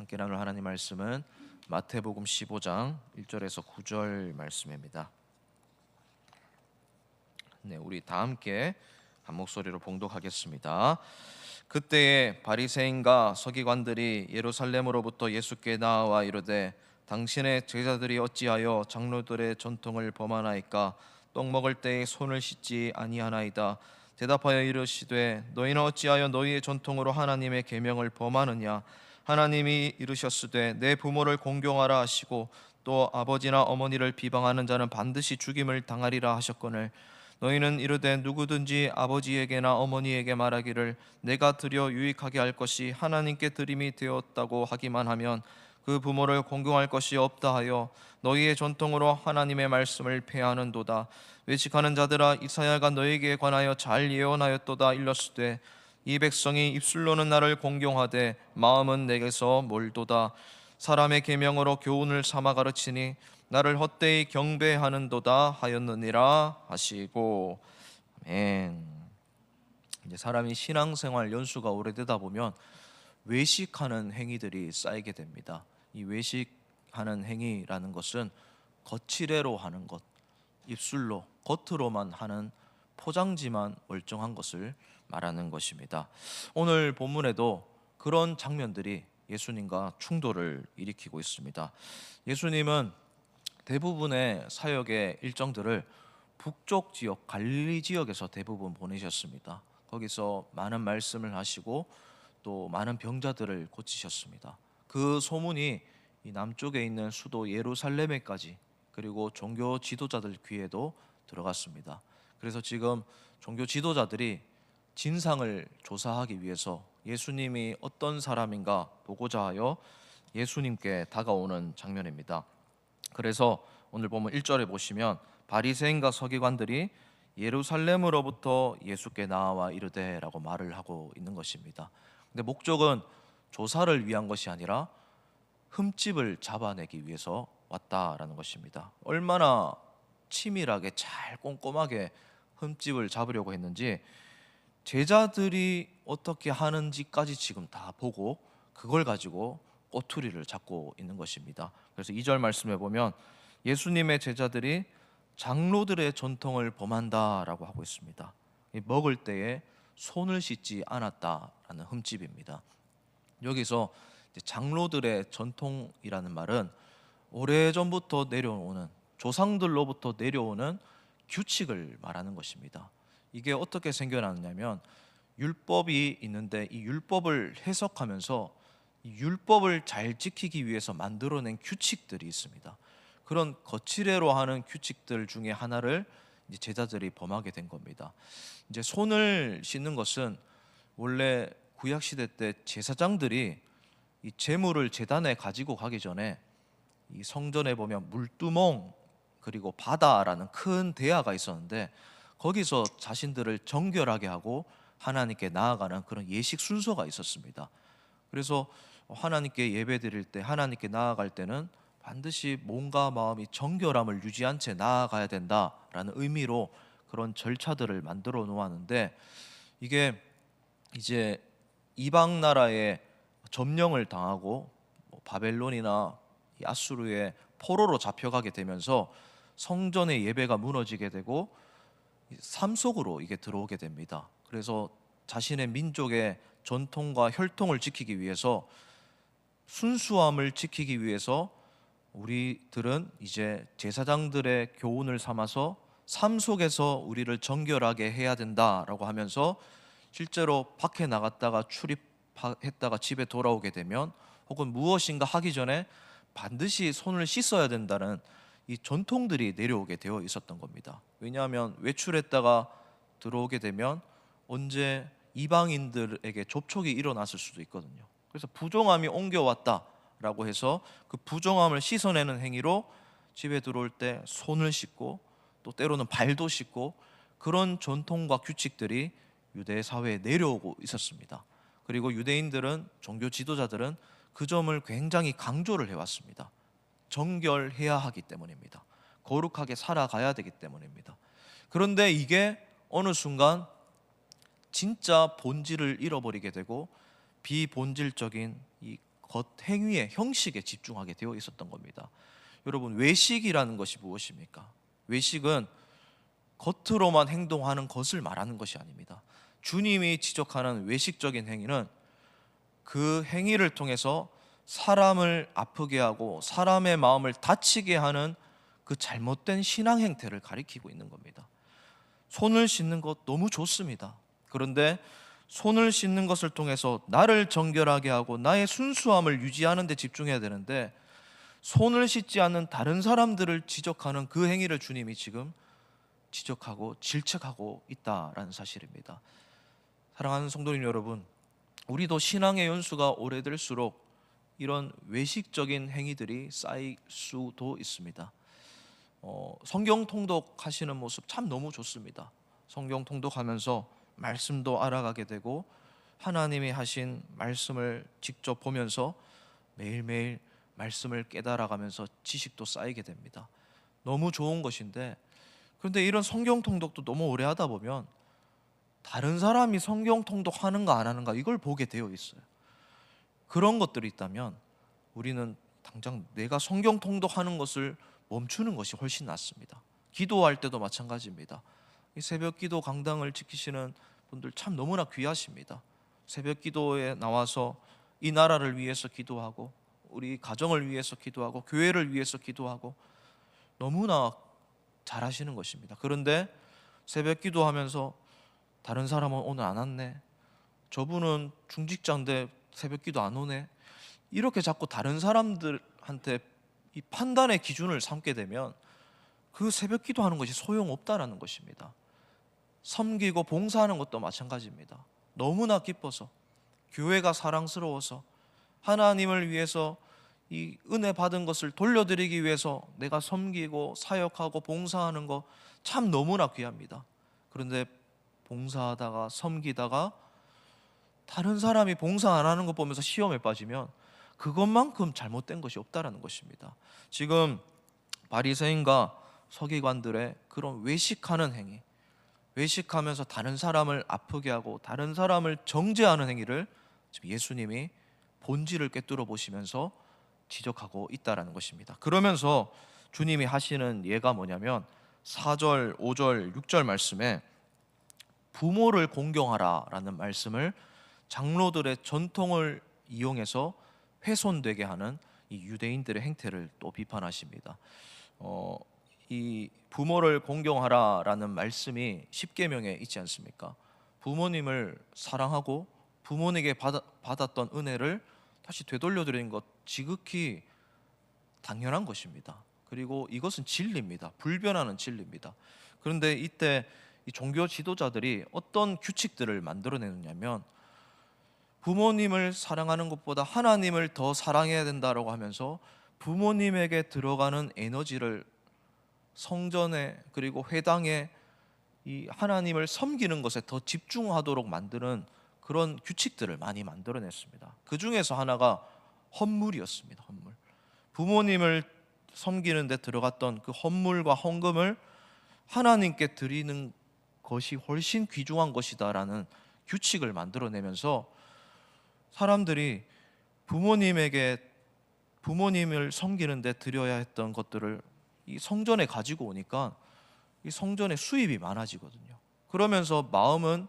함께 나눌 하나님 말씀은 마태복음 15장 1절에서 9절 말씀입니다. 네, 우리 다 함께 한 목소리로 봉독하겠습니다. 그때에 바리새인과 서기관들이 예루살렘으로부터 예수께 나와 이르되 당신의 제자들이 어찌하여 장로들의 전통을 범하나이까? 떡 먹을 때에 손을 씻지 아니하나이다. 대답하여 이르시되 너희는 어찌하여 너희의 전통으로 하나님의 계명을 범하느냐? 하나님이 이르셨으되 내 부모를 공경하라 하시고 또 아버지나 어머니를 비방하는 자는 반드시 죽임을 당하리라 하셨거늘 너희는 이르되 누구든지 아버지에게나 어머니에게 말하기를 내가 드려 유익하게 할 것이 하나님께 드림이 되었다고 하기만 하면 그 부모를 공경할 것이 없다 하여 너희의 전통으로 하나님의 말씀을 폐하는도다. 외식하는 자들아, 이사야가 너희에게 관하여 잘 예언하였도다. 일렀으되 이 백성이 입술로는 나를 공경하되 마음은 내게서 멀도다. 사람의 계명으로 교훈을 삼아 가르치니 나를 헛되이 경배하는도다 하였느니라 하시고. 아멘. 이제 사람이 신앙생활 연수가 오래되다 보면 외식하는 행위들이 쌓이게 됩니다. 이 외식하는 행위라는 것은 거칠애로 하는 것, 입술로 겉으로만 하는 포장지만 멀쩡한 것을 말하는 것입니다. 오늘 본문에도 그런 장면들이 예수님과 충돌을 일으키고 있습니다. 예수님은 대부분의 사역의 일정들을 북쪽 지역 갈릴리 지역에서 대부분 보내셨습니다. 거기서 많은 말씀을 하시고 또 많은 병자들을 고치셨습니다. 그 소문이 이 남쪽에 있는 수도 예루살렘에까지 그리고 종교 지도자들 귀에도 들어갔습니다. 그래서 지금 종교 지도자들이 진상을 조사하기 위해서 예수님이 어떤 사람인가 보고자 하여 예수님께 다가오는 장면입니다. 그래서 오늘 보면 1절에 보시면 바리새인과 서기관들이 예루살렘으로부터 예수께 나와 이르되라고 말을 하고 있는 것입니다. 근데 목적은 조사를 위한 것이 아니라 흠집을 잡아내기 위해서 왔다라는 것입니다. 얼마나 치밀하게 잘 꼼꼼하게 흠집을 잡으려고 했는지 제자들이 어떻게 하는지까지 지금 다 보고 그걸 가지고 꼬투리를 잡고 있는 것입니다. 그래서 2절 말씀에 보면 예수님의 제자들이 장로들의 전통을 범한다라고 하고 있습니다. 먹을 때에 손을 씻지 않았다라는 흠집입니다. 여기서 장로들의 전통이라는 말은 오래전부터 내려오는 조상들로부터 내려오는 규칙을 말하는 것입니다. 이게 어떻게 생겨나느냐면 율법이 있는데 이 율법을 해석하면서 이 율법을 잘 지키기 위해서 만들어낸 규칙들이 있습니다. 그런 거칠애로 하는 규칙들 중에 하나를 이제 제자들이 범하게 된 겁니다. 이제 손을 씻는 것은 원래 구약 시대 때 제사장들이 이 제물을 제단에 가지고 가기 전에 이 성전에 보면 물두멍 그리고 바다라는 큰 대야가 있었는데 거기서 자신들을 정결하게 하고 하나님께 나아가는 그런 예식 순서가 있었습니다. 그래서 하나님께 예배드릴 때 하나님께 나아갈 때는 반드시 몸과 마음이 정결함을 유지한 채 나아가야 된다라는 의미로 그런 절차들을 만들어 놓았는데 이게 이제 이방 나라에 점령을 당하고 바벨론이나 아수르의 포로로 잡혀가게 되면서 성전의 예배가 무너지게 되고 삶 속으로 이게 들어오게 됩니다. 그래서 자신의 민족의 전통과 혈통을 지키기 위해서 순수함을 지키기 위해서 우리들은 이제 제사장들의 교훈을 삼아서 삶 속에서 우리를 정결하게 해야 된다라고 하면서 실제로 밖에 나갔다가 출입했다가 집에 돌아오게 되면 혹은 무엇인가 하기 전에 반드시 손을 씻어야 된다는 이 전통들이 내려오게 되어 있었던 겁니다. 왜냐하면 외출했다가 들어오게 되면 언제 이방인들에게 접촉이 일어났을 수도 있거든요. 그래서 부정함이 옮겨왔다라고 해서 그 부정함을 씻어내는 행위로 집에 들어올 때 손을 씻고 또 때로는 발도 씻고 그런 전통과 규칙들이 유대 사회에 내려오고 있었습니다. 그리고 유대인들은 종교 지도자들은 그 점을 굉장히 강조를 해왔습니다. 정결해야 하기 때문입니다. 거룩하게 살아가야 되기 때문입니다. 그런데 이게 어느 순간 진짜 본질을 잃어버리게 되고 비본질적인 이 행위의 형식에 집중하게 되어 있었던 겁니다. 여러분, 외식이라는 것이 무엇입니까? 외식은 겉으로만 행동하는 것을 말하는 것이 아닙니다. 주님이 지적하는 외식적인 행위는 그 행위를 통해서 사람을 아프게 하고 사람의 마음을 다치게 하는 그 잘못된 신앙 행태를 가리키고 있는 겁니다. 손을 씻는 것 너무 좋습니다. 그런데 손을 씻는 것을 통해서 나를 정결하게 하고 나의 순수함을 유지하는 데 집중해야 되는데, 손을 씻지 않는 다른 사람들을 지적하는 그 행위를 주님이 지금 지적하고 질책하고 있다라는 사실입니다. 사랑하는 성도님 여러분, 우리도 신앙의 연수가 오래될수록 이런 외식적인 행위들이 쌓일 수도 있습니다. 성경 통독하시는 모습 참 너무 좋습니다. 성경 통독하면서 말씀도 알아가게 되고 하나님이 하신 말씀을 직접 보면서 매일매일 말씀을 깨달아가면서 지식도 쌓이게 됩니다. 너무 좋은 것인데, 그런데 이런 성경 통독도 너무 오래 하다 보면 다른 사람이 성경 통독하는가 안 하는가 이걸 보게 되어 있어요. 그런 것들이 있다면 우리는 당장 내가 성경 통독하는 것을 멈추는 것이 훨씬 낫습니다. 기도할 때도 마찬가지입니다. 이 새벽 기도 강당을 지키시는 분들 참 너무나 귀하십니다. 새벽 기도에 나와서 이 나라를 위해서 기도하고 우리 가정을 위해서 기도하고 교회를 위해서 기도하고 너무나 잘하시는 것입니다. 그런데 새벽 기도하면서 다른 사람은 오늘 안 왔네, 저분은 중직자인데 새벽 기도 안 오네, 이렇게 자꾸 다른 사람들한테 이 판단의 기준을 삼게 되면 그 새벽 기도하는 것이 소용없다라는 것입니다. 섬기고 봉사하는 것도 마찬가지입니다. 너무나 기뻐서, 교회가 사랑스러워서, 하나님을 위해서 이 은혜 받은 것을 돌려드리기 위해서 내가 섬기고 사역하고 봉사하는 거 참 너무나 귀합니다. 그런데 봉사하다가 섬기다가 다른 사람이 봉사 안 하는 거 보면서 시험에 빠지면 그것만큼 잘못된 것이 없다라는 것입니다. 지금 바리새인과 서기관들의 그런 외식하는 행위, 외식하면서 다른 사람을 아프게 하고 다른 사람을 정죄하는 행위를 지금 예수님이 본질을 꿰뚫어 보시면서 지적하고 있다라는 것입니다. 그러면서 주님이 하시는 예가 뭐냐면 4절, 5절, 6절 말씀에 부모를 공경하라라는 말씀을 장로들의 전통을 이용해서 훼손되게 하는 이 유대인들의 행태를 또 비판하십니다. 이 부모를 공경하라라는 말씀이 십계명에 있지 않습니까? 부모님을 사랑하고 부모님에게 받았던 은혜를 다시 되돌려드리는 것 지극히 당연한 것입니다. 그리고 이것은 진리입니다. 불변하는 진리입니다. 그런데 이때 이 종교 지도자들이 어떤 규칙들을 만들어내느냐면 부모님을 사랑하는 것보다 하나님을 더 사랑해야 된다라고 하면서 부모님에게 들어가는 에너지를 성전에 그리고 회당에 이 하나님을 섬기는 것에 더 집중하도록 만드는 그런 규칙들을 많이 만들어냈습니다. 그 중에서 하나가 헌물이었습니다. 헌물. 부모님을 섬기는 데 들어갔던 그 헌물과 헌금을 하나님께 드리는 것이 훨씬 귀중한 것이다라는 규칙을 만들어내면서 사람들이 부모님을 섬기는 데 드려야 했던 것들을 이 성전에 가지고 오니까 이 성전에 수입이 많아지거든요. 그러면서 마음은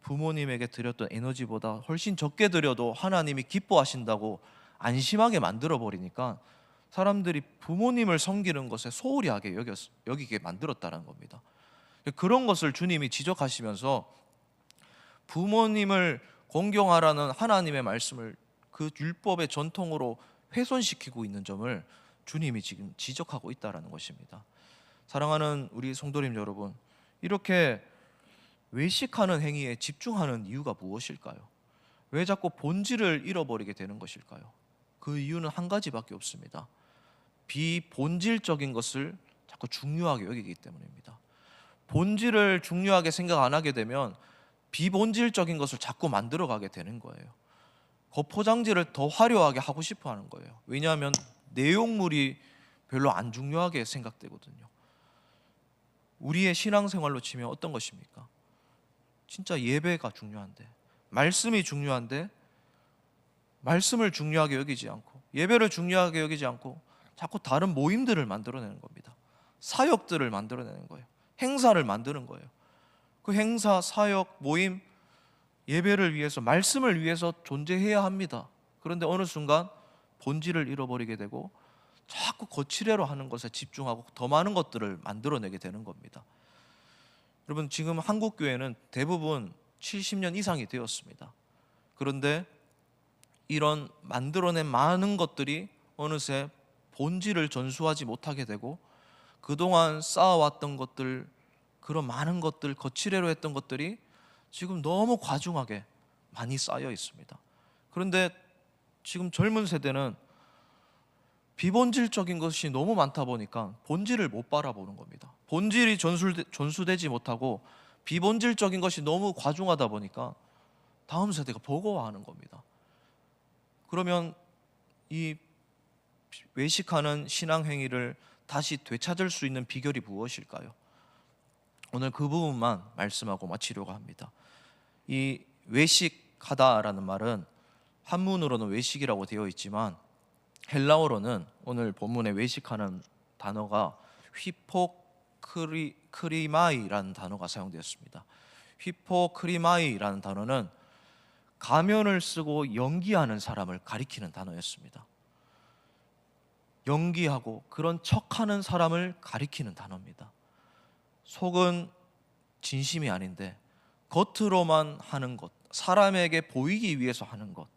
부모님에게 드렸던 에너지보다 훨씬 적게 드려도 하나님이 기뻐하신다고 안심하게 만들어 버리니까 사람들이 부모님을 섬기는 것에 소홀히 하게 여기게 만들었다는 겁니다. 그런 것을 주님이 지적하시면서 부모님을 공경하라는 하나님의 말씀을 그 율법의 전통으로 훼손시키고 있는 점을 주님이 지금 지적하고 있다는 것입니다. 사랑하는 우리 성도님 여러분, 이렇게 외식하는 행위에 집중하는 이유가 무엇일까요? 왜 자꾸 본질을 잃어버리게 되는 것일까요? 그 이유는 한 가지밖에 없습니다. 비본질적인 것을 자꾸 중요하게 여기기 때문입니다. 본질을 중요하게 생각 안 하게 되면 비본질적인 것을 자꾸 만들어가게 되는 거예요. 겉포장지를 더 화려하게 하고 싶어 하는 거예요. 왜냐하면 내용물이 별로 안 중요하게 생각되거든요. 우리의 신앙생활로 치면 어떤 것입니까? 진짜 예배가 중요한데, 말씀이 중요한데 말씀을 중요하게 여기지 않고 예배를 중요하게 여기지 않고 자꾸 다른 모임들을 만들어내는 겁니다. 사역들을 만들어내는 거예요. 행사를 만드는 거예요. 그 행사, 사역, 모임, 예배를 위해서, 말씀을 위해서 존재해야 합니다. 그런데 어느 순간 본질을 잃어버리게 되고 자꾸 거칠애로 하는 것에 집중하고 더 많은 것들을 만들어내게 되는 겁니다. 여러분, 지금 한국 교회는 대부분 70년 이상이 되었습니다. 그런데 이런 만들어낸 많은 것들이 어느새 본질을 전수하지 못하게 되고 그동안 쌓아왔던 것들, 그런 많은 것들, 거칠애로 했던 것들이 지금 너무 과중하게 많이 쌓여 있습니다. 그런데 지금 젊은 세대는 비본질적인 것이 너무 많다 보니까 본질을 못 바라보는 겁니다. 본질이 전수되지 못하고 비본질적인 것이 너무 과중하다 보니까 다음 세대가 버거워하는 겁니다. 그러면 이 외식하는 신앙 행위를 다시 되찾을 수 있는 비결이 무엇일까요? 오늘 그 부분만 말씀하고 마치려고 합니다. 이 외식하다라는 말은 한문으로는 외식이라고 되어 있지만 헬라어로는 오늘 본문에 외식하는 단어가 휘포크리마이라는 단어가 사용되었습니다. 휘포크리마이라는 단어는 가면을 쓰고 연기하는 사람을 가리키는 단어였습니다. 연기하고 그런 척하는 사람을 가리키는 단어입니다. 속은 진심이 아닌데 겉으로만 하는 것, 사람에게 보이기 위해서 하는 것,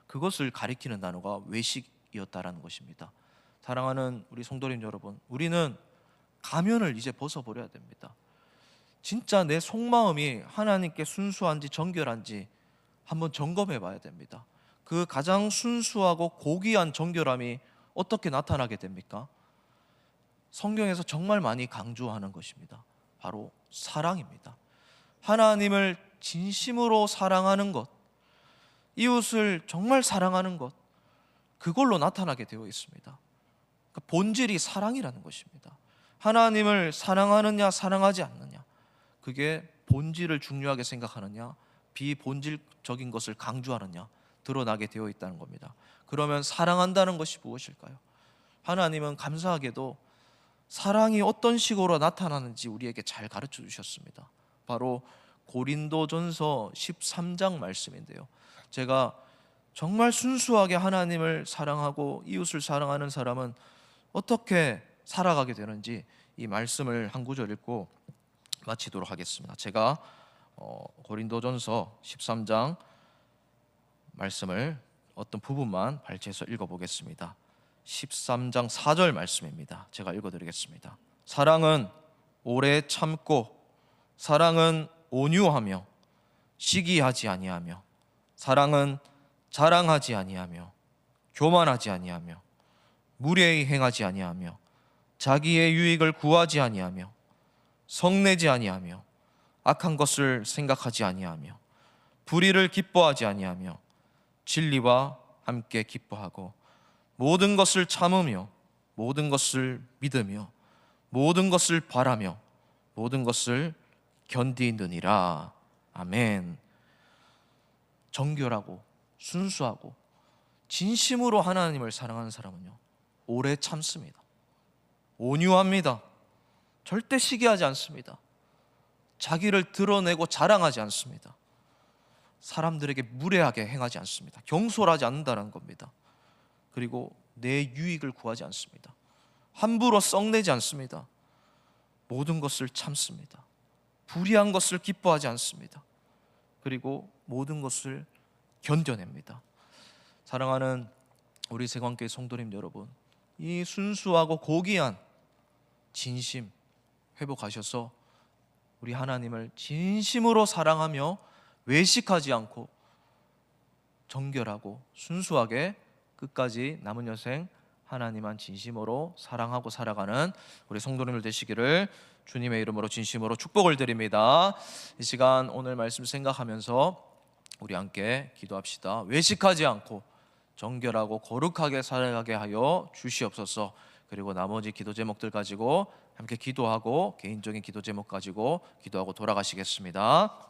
그것을 가리키는 단어가 외식이었다라는 것입니다. 사랑하는 우리 성도님 여러분, 우리는 가면을 이제 벗어버려야 됩니다. 진짜 내 속마음이 하나님께 순수한지 정결한지 한번 점검해 봐야 됩니다. 그 가장 순수하고 고귀한 정결함이 어떻게 나타나게 됩니까? 성경에서 정말 많이 강조하는 것입니다. 바로 사랑입니다. 하나님을 진심으로 사랑하는 것, 이웃을 정말 사랑하는 것, 그걸로 나타나게 되어 있습니다. 그러니까 본질이 사랑이라는 것입니다. 하나님을 사랑하느냐 사랑하지 않느냐, 그게 본질을 중요하게 생각하느냐 비본질적인 것을 강조하느냐 드러나게 되어 있다는 겁니다. 그러면 사랑한다는 것이 무엇일까요? 하나님은 감사하게도 사랑이 어떤 식으로 나타나는지 우리에게 잘 가르쳐 주셨습니다. 바로 고린도전서 13장 말씀인데요, 제가 정말 순수하게 하나님을 사랑하고 이웃을 사랑하는 사람은 어떻게 살아가게 되는지 이 말씀을 한 구절 읽고 마치도록 하겠습니다. 제가 고린도전서 13장 말씀을 어떤 부분만 발췌해서 읽어보겠습니다. 13장 4절 말씀입니다. 제가 읽어드리겠습니다. 사랑은 오래 참고, 사랑은 온유하며 시기하지 아니하며, 사랑은 자랑하지 아니하며 교만하지 아니하며 무례히 행하지 아니하며 자기의 유익을 구하지 아니하며 성내지 아니하며 악한 것을 생각하지 아니하며 불의를 기뻐하지 아니하며 진리와 함께 기뻐하고 모든 것을 참으며 모든 것을 믿으며 모든 것을 바라며 모든 것을 견디느니라. 아멘. 정결하고 순수하고 진심으로 하나님을 사랑하는 사람은요, 오래 참습니다. 온유합니다. 절대 시기하지 않습니다. 자기를 드러내고 자랑하지 않습니다. 사람들에게 무례하게 행하지 않습니다. 경솔하지 않는다는 겁니다. 그리고 내 유익을 구하지 않습니다. 함부로 썩내지 않습니다. 모든 것을 참습니다. 불의한 것을 기뻐하지 않습니다. 그리고 모든 것을 견뎌냅니다. 사랑하는 우리 세관교회 성도님 여러분, 이 순수하고 고귀한 진심 회복하셔서 우리 하나님을 진심으로 사랑하며 외식하지 않고 정결하고 순수하게 끝까지 남은 여생 하나님만 진심으로 사랑하고 살아가는 우리 성도님들 되시기를 주님의 이름으로 진심으로 축복을 드립니다. 이 시간 오늘 말씀 생각하면서 우리 함께 기도합시다. 외식하지 않고 정결하고 거룩하게 살아가게 하여 주시옵소서. 그리고 나머지 기도 제목들 가지고 함께 기도하고 개인적인 기도 제목 가지고 기도하고 돌아가시겠습니다.